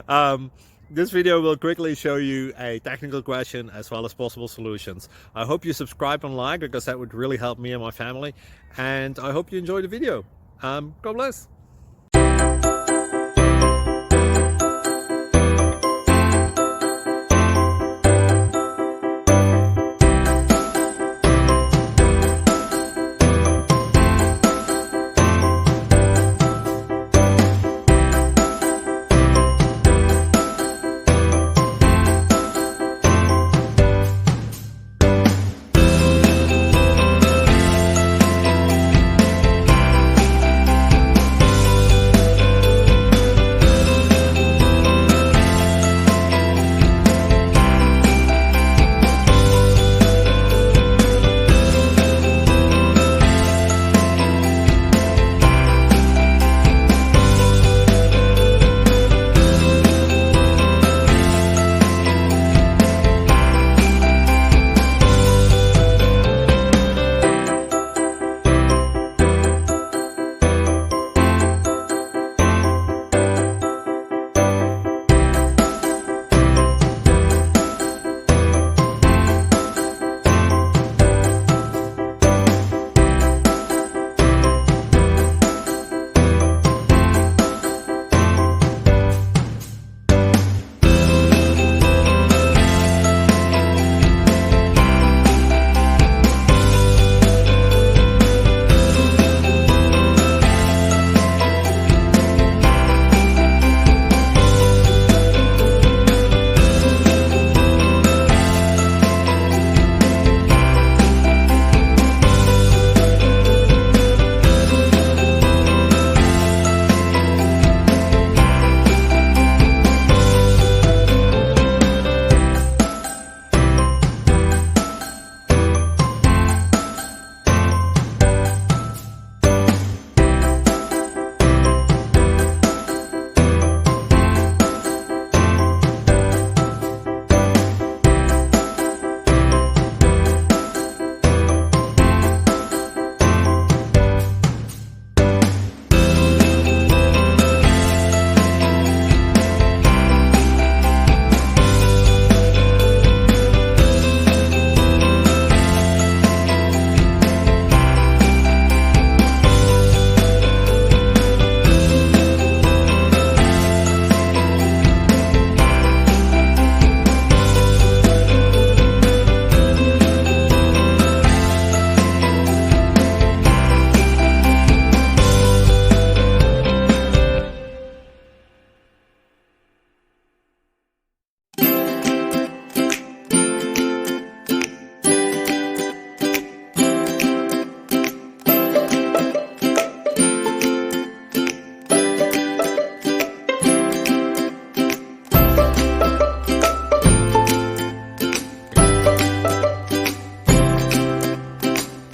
um, this video will quickly show you a technical question as well as possible solutions. I hope you subscribe and like, because that would really help me and my family. And I hope you enjoy the video. God bless.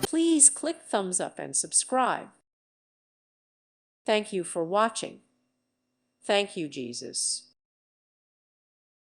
Please click thumbs up and subscribe. Thank you for watching. Thank you, Jesus.